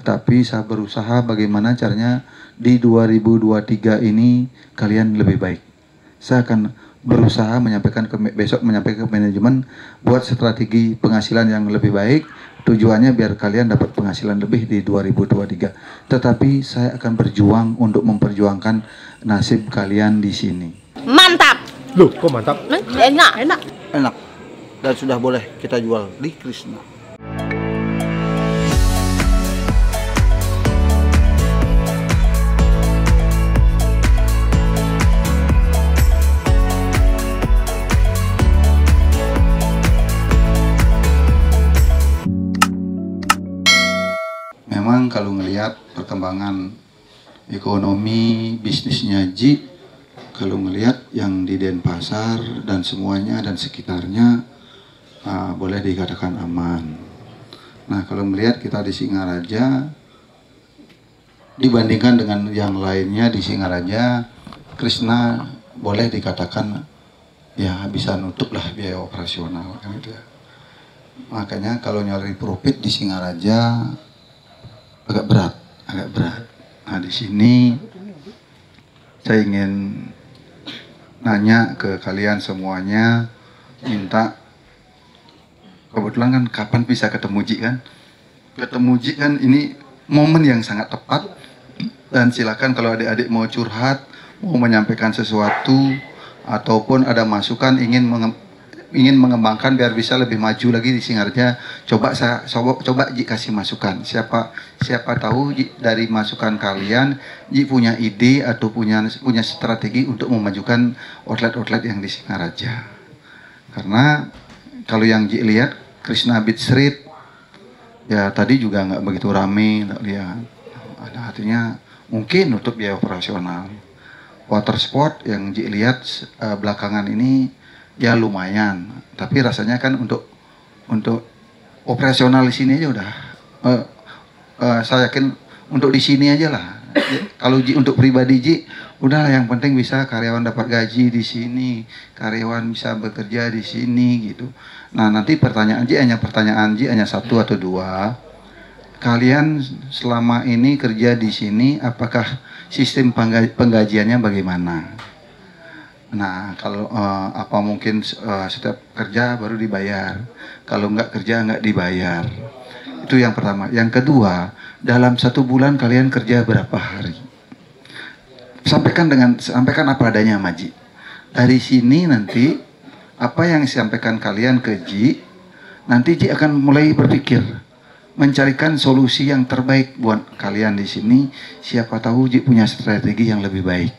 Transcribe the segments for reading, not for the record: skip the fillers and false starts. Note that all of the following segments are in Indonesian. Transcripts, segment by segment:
Tetapi saya berusaha bagaimana caranya di 2023 ini kalian lebih baik. Saya akan berusaha besok menyampaikan ke manajemen buat strategi penghasilan yang lebih baik, tujuannya biar kalian dapat penghasilan lebih di 2023. Tetapi saya akan berjuang untuk memperjuangkan nasib kalian di sini. Mantap. Loh, kok mantap? Enak. Enak. Dan sudah boleh kita jual di Krishna. Memang kalau ngelihat perkembangan ekonomi bisnisnya Ji, kalau ngelihat yang di Denpasar dan semuanya dan sekitarnya boleh dikatakan aman. Nah, kalau melihat kita di Singaraja dibandingkan dengan yang lainnya di Singaraja, Krishna boleh dikatakan ya bisa nutup lah biaya operasional kan itu ya. Makanya kalau nyari profit di Singaraja agak berat. Nah, di sini saya ingin nanya ke kalian semuanya, minta, kebetulan kan kapan bisa ketemu Ji kan? Ketemu Ji kan ini momen yang sangat tepat, dan silakan kalau adik-adik mau curhat, mau menyampaikan sesuatu, ataupun ada masukan ingin mengembangkan biar bisa lebih maju lagi di Singaraja, coba Ji kasih masukan. Siapa tahu Ji, dari masukan kalian Ji punya ide atau punya strategi untuk memajukan outlet yang di Singaraja. Karena kalau yang Ji lihat Krishna Beach Street ya tadi juga nggak begitu rame, lihat. Ada artinya mungkin nutup biaya operasional. Water sport yang Ji lihat belakangan ini ya lumayan, tapi rasanya kan untuk operasional di sini aja udah saya yakin untuk di sini aja lah. Kalau Ji untuk pribadi Ji udah yang penting bisa karyawan dapat gaji di sini, karyawan bisa bekerja di sini gitu. Nah, nanti pertanyaan Ji hanya satu atau dua. Kalian selama ini kerja di sini, apakah sistem penggajiannya bagaimana? Nah, kalau mungkin setiap kerja baru dibayar, kalau nggak kerja nggak dibayar. Itu yang pertama. Yang kedua, dalam 1 bulan kalian kerja berapa hari? Sampaikan apa adanya sama Ji. Dari sini nanti apa yang disampaikan kalian ke Ji, nanti Ji akan mulai berpikir mencarikan solusi yang terbaik buat kalian di sini. Siapa tahu Ji punya strategi yang lebih baik.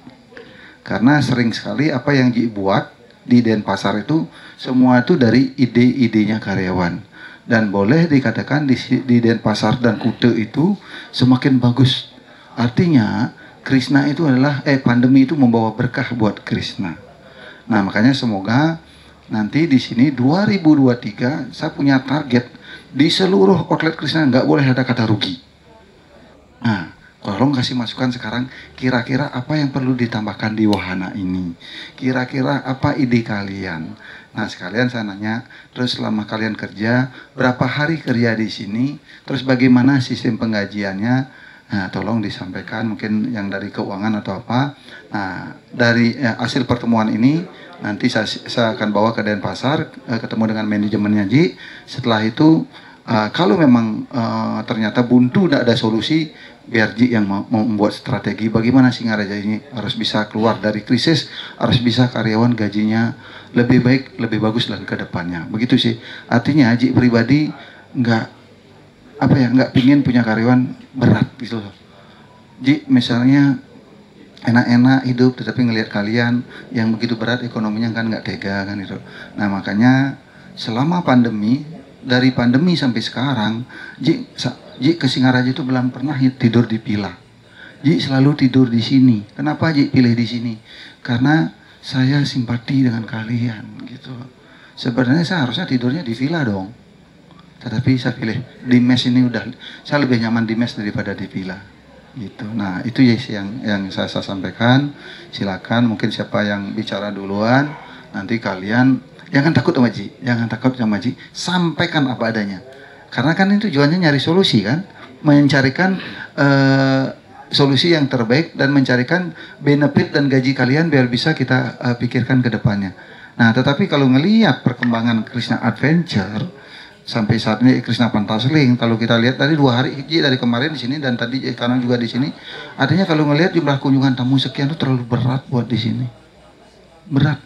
Karena sering sekali apa yang Ji buat di Denpasar itu semua itu dari ide-idenya karyawan. Dan boleh dikatakan di Denpasar dan Kuta itu semakin bagus. Artinya Krishna itu adalah pandemi itu membawa berkah buat Krishna. Nah, makanya semoga nanti di sini 2023 saya punya target di seluruh outlet Krishna nggak boleh ada kata rugi. Nah, tolong kasih masukan sekarang, kira-kira apa yang perlu ditambahkan di wahana ini? Kira-kira apa ide kalian? Nah, sekalian saya nanya, terus selama kalian kerja, berapa hari kerja di sini? Terus bagaimana sistem penggajiannya? Nah, tolong disampaikan, mungkin yang dari keuangan atau apa. Nah, dari hasil pertemuan ini, nanti saya akan bawa ke Denpasar, ketemu dengan manajemennya Ji. Setelah itu, kalau memang ternyata buntu, tidak ada solusi, biar Ji yang membuat strategi bagaimana Singaraja ini harus bisa keluar dari krisis, harus bisa karyawan gajinya lebih baik, lebih bagus lagi ke depannya. Begitu sih. Artinya Ji pribadi nggak pingin punya karyawan berat gitu loh. Ji misalnya enak-enak hidup, tetapi ngelihat kalian yang begitu berat ekonominya kan nggak tega kan itu. Nah, makanya selama pandemi, dari pandemi sampai sekarang Ji ke Singaraja itu belum pernah tidur di villa. Ji selalu tidur di sini. Kenapa Ji pilih di sini? Karena saya simpati dengan kalian gitu. Sebenarnya saya harusnya tidurnya di villa dong. Tetapi saya pilih di mes ini saya lebih nyaman di mes daripada di villa. Gitu. Nah, itu yang saya sampaikan. Silakan mungkin siapa yang bicara duluan, nanti kalian jangan takut sama Ji, sampaikan apa adanya. Karena kan itu tujuannya nyari solusi kan. mencarikan solusi yang terbaik dan mencarikan benefit dan gaji kalian biar bisa kita pikirkan ke depannya. Nah, tetapi kalau ngelihat perkembangan Krishna Adventure sampai saat ini Krishna Fantastic, kalau kita lihat tadi 2 hari dari kemarin di sini dan tadi sekarang juga di sini, artinya kalau ngelihat jumlah kunjungan tamu sekian itu terlalu berat buat di sini. Berat.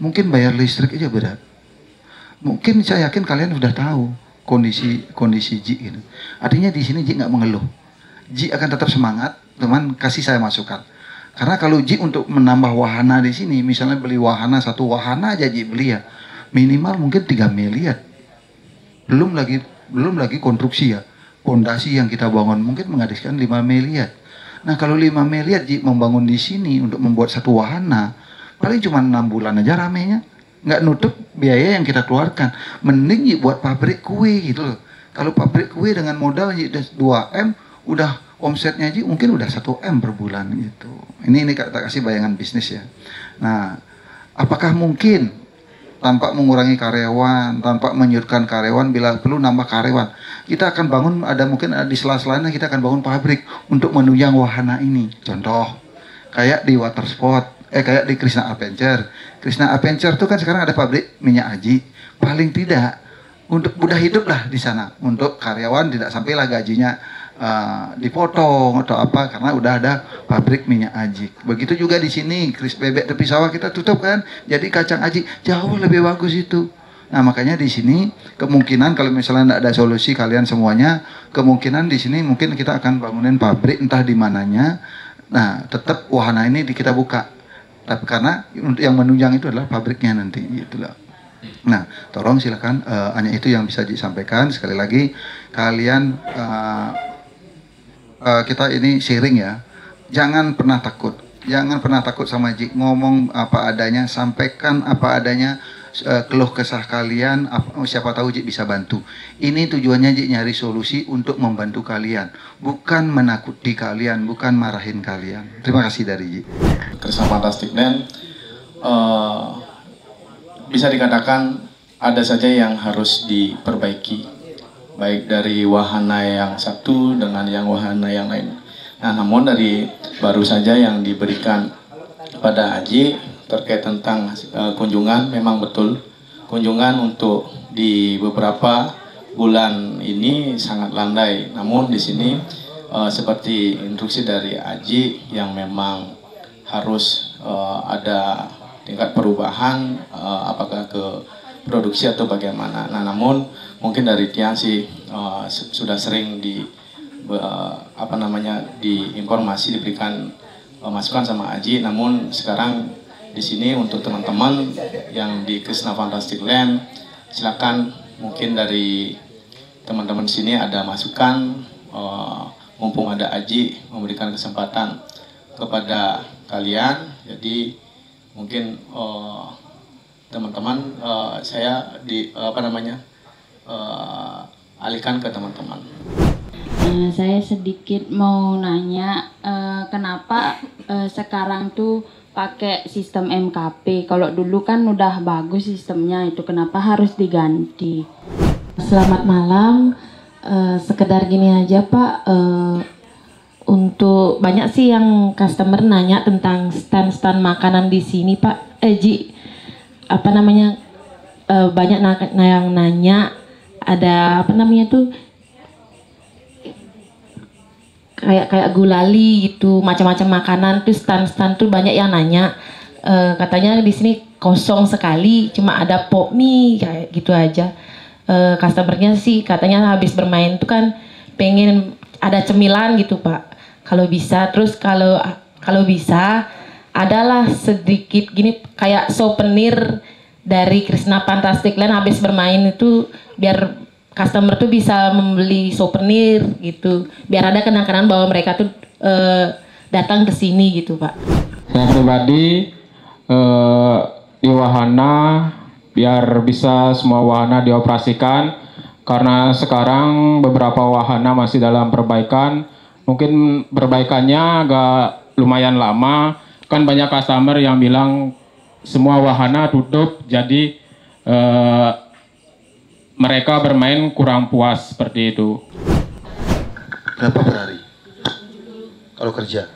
Mungkin bayar listrik aja berat. Mungkin saya yakin kalian sudah tahu kondisi Ji gitu. Artinya di sini Ji nggak mengeluh. Ji akan tetap semangat, teman kasih saya masukan. Karena kalau Ji untuk menambah wahana di sini, misalnya beli wahana 1 wahana aja Ji beli ya, minimal mungkin 3 miliar. Belum lagi konstruksi ya, pondasi yang kita bangun mungkin menghabiskan 5 miliar. Nah kalau 5 miliar Ji membangun di sini untuk membuat 1 wahana, paling cuma 6 bulan aja ramenya, nggak nutup biaya yang kita keluarkan. Mending Ji buat pabrik kue gitu loh. Kalau pabrik kue dengan modal Ji 2M, udah omsetnya Ji mungkin udah 1M per bulan gitu. Ini kita kasih bayangan bisnis ya. Nah, apakah mungkin tanpa mengurangi karyawan, tanpa menyurutkan karyawan, bila perlu nambah karyawan, kita akan bangun, mungkin di sela-selanya kita akan bangun pabrik untuk menunjang wahana ini. Contoh, kayak di water sport, kayak di Krishna Adventure. Krishna Adventure itu kan sekarang ada pabrik minyak aji. Paling tidak untuk mudah hidup lah di sana, untuk karyawan tidak sampailah gajinya dipotong atau apa, karena udah ada pabrik minyak aji. Begitu juga di sini bebek tepi sawah kita tutup kan, jadi kacang aji jauh lebih bagus itu. Nah makanya di sini kemungkinan kalau misalnya tidak ada solusi kalian semuanya, kemungkinan di sini mungkin kita akan bangunin pabrik entah di mananya. Nah tetap wahana ini kita buka, tapi karena yang menunjang itu adalah pabriknya nanti gitulah. Nah tolong silakan, hanya itu yang bisa disampaikan. Sekali lagi kalian kita ini sharing ya, jangan pernah takut sama Ji, ngomong apa adanya, sampaikan apa adanya, keluh kesah kalian, siapa tahu Ji bisa bantu. Ini tujuannya Ji nyari solusi untuk membantu kalian, bukan menakuti kalian, bukan marahin kalian. Terima kasih dari Ji. Krishna Fantastic Land bisa dikatakan ada saja yang harus diperbaiki, baik dari wahana yang satu dengan yang wahana yang lain. Nah, namun dari baru saja yang diberikan pada Aji terkait tentang kunjungan, memang betul kunjungan untuk di beberapa bulan ini sangat landai. Namun di sini seperti instruksi dari Aji yang memang harus ada tingkat perubahan, apakah ke produksi atau bagaimana. Nah, namun mungkin dari Tian sih sudah sering di informasi diberikan masukan sama Aji. Namun sekarang di sini untuk teman-teman yang di Krishna Fantastic Land, silakan mungkin dari teman-teman sini ada masukan, mumpung ada Aji memberikan kesempatan kepada kalian. Jadi mungkin teman-teman saya alihkan ke teman-teman. Saya sedikit mau nanya, kenapa sekarang tuh pakai sistem MKP? Kalau dulu kan udah bagus sistemnya itu, kenapa harus diganti? Selamat malam, sekedar gini aja Pak, untuk banyak sih yang customer nanya tentang stand-stand makanan di sini Pak. Ji, banyak yang nanya ada kayak gulali gitu, macam-macam makanan tuh stand-stand tuh banyak yang nanya, katanya di sini kosong sekali, cuma ada pop mie kayak gitu aja. Customernya sih katanya habis bermain tuh kan pengen ada cemilan gitu Pak, kalau bisa. Terus kalau bisa adalah sedikit gini kayak souvenir dari Krishna Fantastic Land habis bermain itu, biar customer tuh bisa membeli souvenir gitu, biar ada kenang-kenangan bahwa mereka tuh datang ke sini gitu Pak. Saya pribadi di wahana biar bisa semua wahana dioperasikan, karena sekarang beberapa wahana masih dalam perbaikan. Mungkin perbaikannya agak lumayan lama, kan banyak customer yang bilang semua wahana tutup, jadi mereka bermain kurang puas seperti itu. Berapa per hari? Kalau kerja?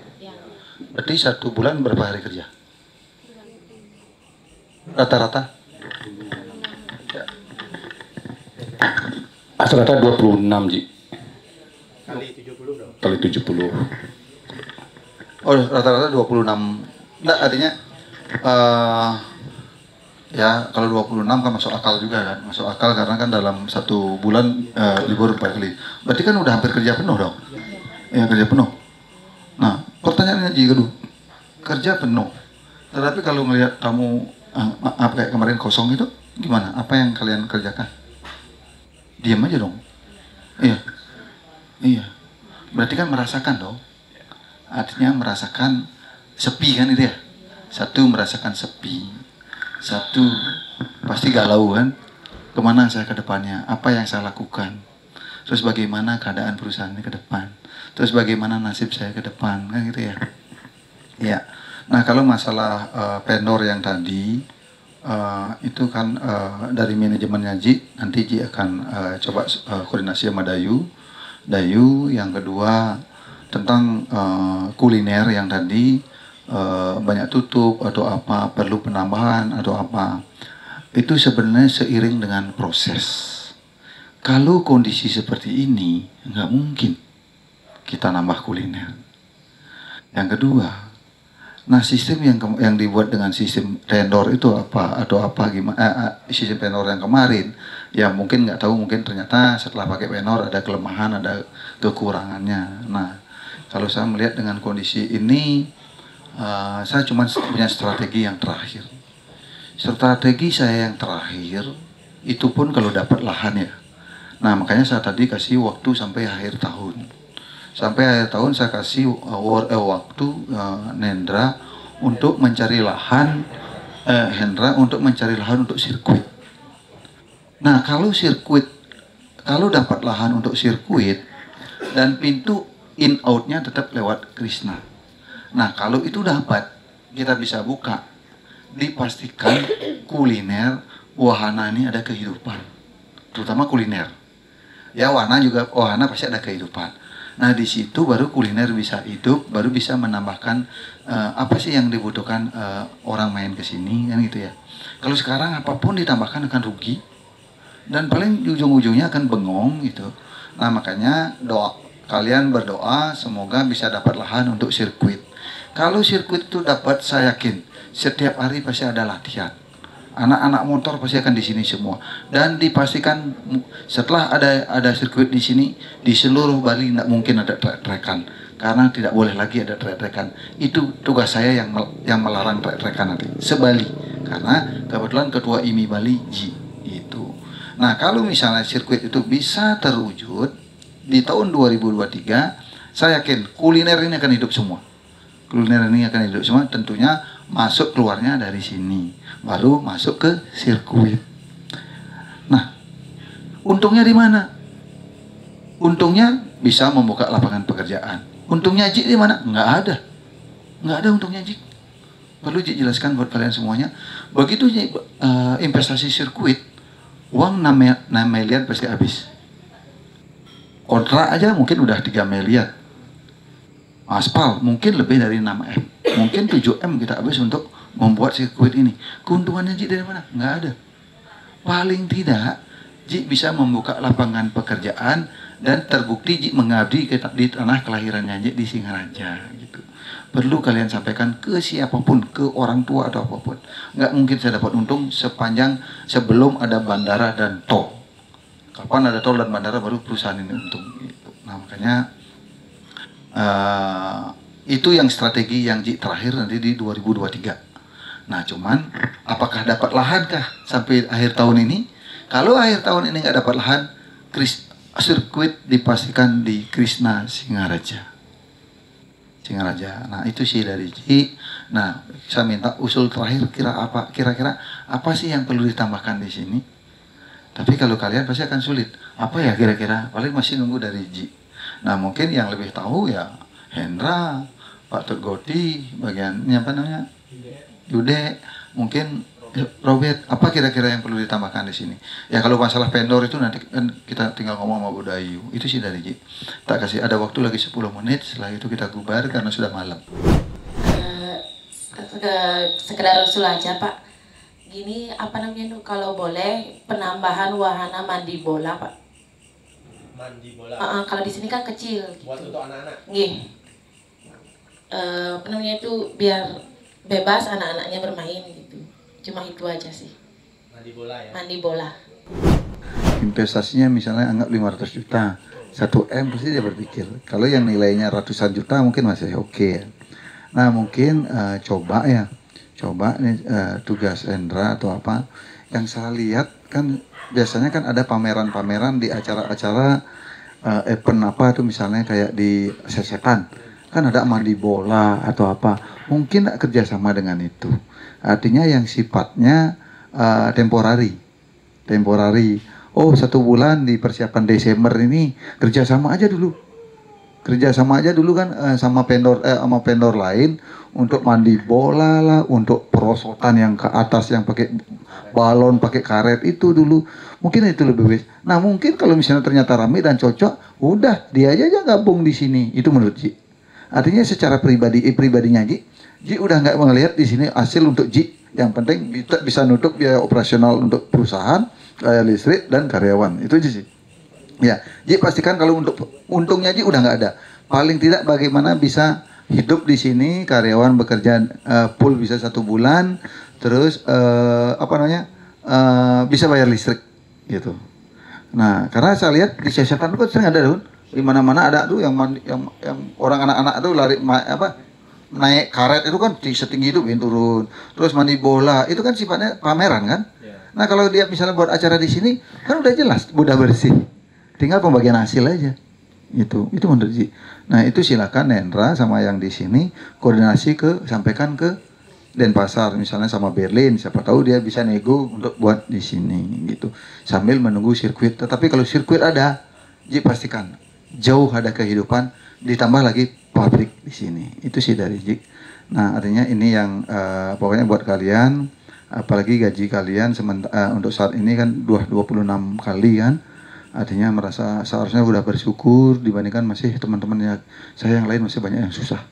Berarti 1 bulan berapa hari kerja? Rata-rata? Ya. Rata-rata 26, Ji. Kali 70. Oh, rata-rata 26. Enggak, artinya ya kalau 26 kan masuk akal juga kan. Masuk akal karena kan dalam 1 bulan libur 4 kali. Berarti kan udah hampir kerja penuh dong. Ya, kerja penuh. Nah, pertanyaannya jika dulu kerja penuh. Tetapi kalau melihat kamu apa kayak kemarin kosong itu gimana? Apa yang kalian kerjakan? Diam aja dong. Iya. Iya. Berarti kan merasakan dong. Artinya merasakan sepi kan itu ya. 1 merasakan sepi. 1 pasti galau kan. Kemana saya ke depannya? Apa yang saya lakukan? Terus bagaimana keadaan perusahaan ini ke depan? Terus bagaimana nasib saya ke depan? Kan gitu ya. Ya. Nah kalau masalah vendor yang tadi itu kan dari manajemennya Ji, nanti Ji akan coba koordinasi sama Dayu. Yang kedua tentang kuliner yang tadi banyak tutup atau apa, perlu penambahan atau apa. Itu sebenarnya seiring dengan proses. Kalau kondisi seperti ini nggak mungkin kita nambah kuliner. Yang kedua, nah sistem yang dibuat dengan sistem vendor itu apa atau apa gimana? Sistem vendor yang kemarin, ya mungkin nggak tahu, mungkin ternyata setelah pakai vendor ada kelemahan, ada kekurangannya. Nah, kalau saya melihat dengan kondisi ini, saya cuma punya strategi yang terakhir. Strategi saya yang terakhir itu pun kalau dapat lahan ya. Nah makanya saya tadi kasih waktu sampai akhir tahun. Sampai akhir tahun saya kasih waktu Hendra untuk mencari lahan, untuk mencari lahan untuk sirkuit. Nah kalau dapat lahan untuk sirkuit dan pintu in outnya tetap lewat Krishna. Nah kalau itu dapat, kita bisa buka. Dipastikan kuliner wahana ini ada kehidupan, terutama kuliner. Ya wahana pasti ada kehidupan. Nah di situ baru kuliner bisa hidup, baru bisa menambahkan apa sih yang dibutuhkan orang main ke sini kan gitu ya. Kalau sekarang apapun ditambahkan akan rugi dan paling ujung-ujungnya akan bengong gitu. Nah makanya kalian berdoa semoga bisa dapat lahan untuk sirkuit. Kalau sirkuit itu dapat, saya yakin setiap hari pasti ada latihan. Anak-anak motor pasti akan di sini semua. Dan dipastikan setelah ada sirkuit di sini, di seluruh Bali tidak mungkin ada trek-trekan. Karena tidak boleh lagi ada trek-trekan. Itu tugas saya yang melarang trek-trekan nanti. Sebali. Karena kebetulan ketua IMI Bali Ji itu. Nah kalau misalnya sirkuit itu bisa terwujud di tahun 2023, saya yakin kuliner ini akan hidup semua. Kuliner ini akan hidup semua, tentunya masuk keluarnya dari sini, baru masuk ke sirkuit. Nah, untungnya di mana? Untungnya bisa membuka lapangan pekerjaan. Untungnya Ji di mana? Nggak ada untungnya Ji. Perlu Ji jelaskan buat kalian semuanya. Begitu Ji investasi sirkuit, uang 6 miliar pasti habis. Kontrak aja mungkin udah 3 miliar. Aspal mungkin lebih dari 6M, mungkin 7M kita habis untuk membuat sirkuit ini. Keuntungannya Ji dari mana? Nggak ada. Paling tidak Ji bisa membuka lapangan pekerjaan dan terbukti Ji mengabdi di tanah kelahirannya Ji di Singaraja gitu. Perlu kalian sampaikan ke siapapun, ke orang tua atau apapun. Nggak mungkin saya dapat untung sepanjang sebelum ada bandara dan tol. Kapan ada tol dan bandara baru perusahaan ini untung gitu. Nah makanya itu yang strategi yang terakhir nanti di 2023. Nah cuman apakah dapat lahan kah sampai akhir tahun ini? Kalau akhir tahun ini nggak dapat lahan, sirkuit dipastikan di Krishna Singaraja. Nah itu sih dari Ji. Nah saya minta usul terakhir, kira-kira apa sih yang perlu ditambahkan di sini? Tapi kalau kalian pasti akan sulit. Apa ya kira-kira? Paling masih nunggu dari Ji. Nah mungkin yang lebih tahu ya Hendra, Pak Tegoti, bagiannya apa namanya? Yude, mungkin Robert, apa kira-kira yang perlu ditambahkan di sini? Ya kalau masalah vendor itu nanti kan kita tinggal ngomong sama Bu Dayu. Itu sih dari Ji. Tak kasih ada waktu lagi 10 menit, setelah itu kita bubar karena sudah malam. Sekedar usul aja Pak. Gini apa namanya tuh kalau boleh penambahan wahana mandi bola Pak. Mandi bola. Kalau di sini kan kecil. Buat untuk anak-anak. Nggih. Apa namanya itu biar bebas anak-anaknya bermain gitu. Cuma itu aja sih. Mandi bola ya. Mandi bola. Investasinya misalnya anggap 500 juta. 1 M pasti dia berpikir. Kalau yang nilainya ratusan juta mungkin masih oke ya. Nah mungkin coba nih tugas Endra atau apa. Yang saya lihat kan biasanya kan ada pameran-pameran di acara-acara event apa tuh misalnya kayak di sesetan. Kan ada mandi bola atau apa. Mungkin kerjasama dengan itu. Artinya yang sifatnya temporary. Oh 1 bulan di persiapan Desember ini kerjasama aja dulu kan sama vendor lain untuk mandi bola lah, untuk perosotan yang ke atas yang pakai balon, pakai karet itu dulu. Mungkin itu lebih baik. Nah mungkin kalau misalnya ternyata ramai dan cocok, udah dia aja gabung di sini. Itu menurut Ji. Artinya secara pribadinya Ji udah nggak melihat di sini hasil untuk Ji. Yang penting bisa nutup biaya operasional untuk perusahaan, listrik dan karyawan. Itu aja sih. Ya, Ji pastikan kalau untuk untungnya Ji udah nggak ada. Paling tidak bagaimana bisa hidup di sini, karyawan bekerja full bisa 1 bulan, terus bisa bayar listrik gitu. Nah, karena saya lihat di sesetan itu sering ada tuh, di mana-mana ada tuh yang orang anak-anak tuh lari naik karet itu kan di setinggi itu turun, terus mandi bola itu kan sifatnya pameran kan. Nah kalau dia misalnya buat acara di sini kan udah jelas, udah bersih, tinggal pembagian hasil aja. Itu menurut Ji. Nah itu silakan Nendra sama yang di sini koordinasi sampaikan ke Denpasar misalnya sama Berlin, siapa tahu dia bisa nego untuk buat di sini gitu. Sambil menunggu sirkuit. Tetapi kalau sirkuit ada, Ji pastikan jauh ada kehidupan, ditambah lagi pabrik di sini. Itu sih dari Ji. Nah artinya ini yang pokoknya buat kalian, apalagi gaji kalian untuk saat ini kan 26 kali kan. Artinya merasa seharusnya udah bersyukur dibandingkan masih teman-teman saya yang lain masih banyak yang susah.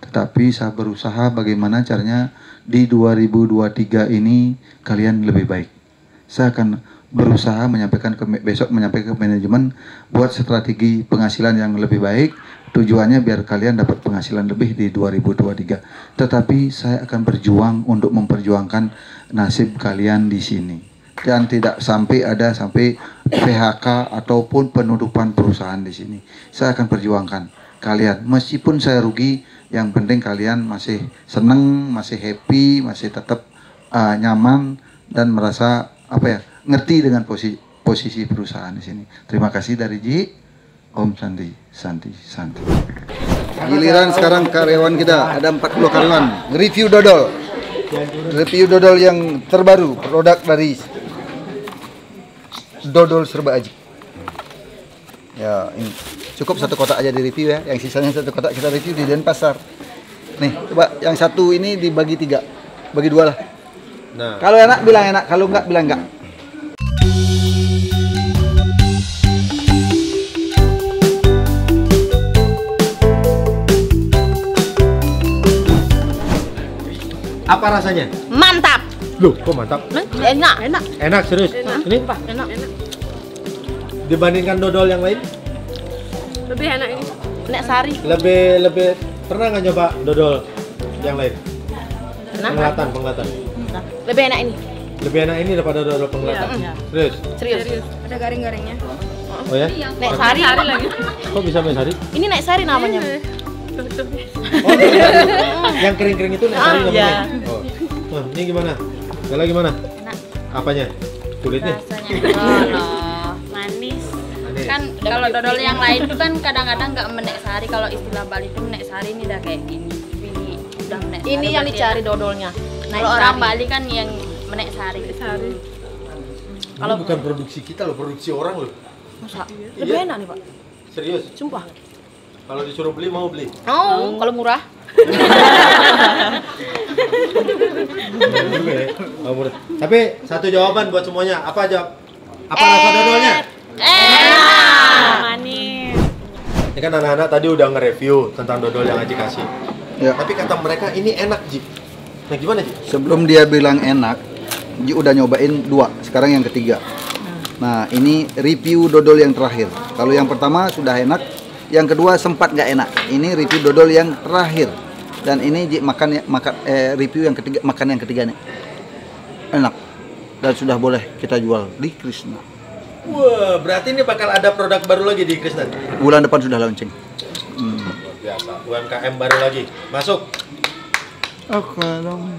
Tetapi saya berusaha bagaimana caranya di 2023 ini kalian lebih baik. Saya akan berusaha menyampaikan ke manajemen buat strategi penghasilan yang lebih baik. Tujuannya biar kalian dapat penghasilan lebih di 2023. Tetapi saya akan berjuang untuk memperjuangkan nasib kalian di sini. Dan tidak sampai PHK ataupun penutupan perusahaan di sini. Saya akan perjuangkan kalian. Meskipun saya rugi, yang penting kalian masih senang, masih happy, masih tetap nyaman dan merasa ngerti dengan posisi perusahaan di sini. Terima kasih dari Ji. Om Santi. Giliran sekarang karyawan kita ada 40 karyawan. Review dodol yang terbaru, produk dari Dodol Serba Aji. Ya, ini cukup 1 kotak aja di review ya. Yang sisanya 1 kotak kita review di Denpasar. Nih, coba yang 1 ini dibagi 3. Bagi 2 lah. Nah. Kalau enak bilang enak, kalau enggak bilang enggak. Apa rasanya? Mantap. Loh, kok mantap? Enak. Enak serius. Ini Enak. dibandingkan dodol yang lain? Lebih enak ini. Nek sari. Lebih pernah nggak nyoba dodol yang lain? Pernah. Penglihatan. Lebih enak ini. Lebih enak ini daripada dodol penglihatan. Iya. Serius. Ada garing-garingnya. Oh ya? Nek sari lagi. Kok bisa nek sari? Ini nek sari namanya. Oh, yang kering-kering itu nek sari namanya. Oh. Nah, ini gimana? Kalau gimana? Enak. Apanya? Kulitnya? Rasanya manis. Kan kalau dodol yang lain itu kan kadang-kadang nggak menek sari. Kalau istilah Bali itu menek sari ini udah kayak gini. Ini udah menek sari. Ini yang dicari dodolnya. Kalau orang Bali kan yang menek sari. Kalau bukan produksi kita loh, produksi orang loh. Masa? Lebih enak nih Pak. Serius? Sumpah. Kalau disuruh beli mau beli? Oh, kalau murah. Juga ya. Tapi satu jawaban buat semuanya. Apa jawab? Apa rasa dodolnya? Manis. Ini kan anak-anak tadi udah nge-review tentang dodol yang Aji kasih. Ya. Tapi kata mereka ini enak, Ji. Nah, gimana, Ji? Sebelum dia bilang enak, Ji udah nyobain 2, sekarang yang ketiga. Nah, ini review dodol yang terakhir. Kalau yang pertama sudah enak, yang kedua sempat nggak enak. Ini review dodol yang terakhir. Dan ini Ji review yang ketiga, makan yang ketiga nih. Enak. Dan sudah boleh kita jual di Krishna. Wah, berarti ini bakal ada produk baru lagi di Krishna. Bulan depan sudah launching. Luar biasa. UMKM baru lagi. Masuk. Oke dong.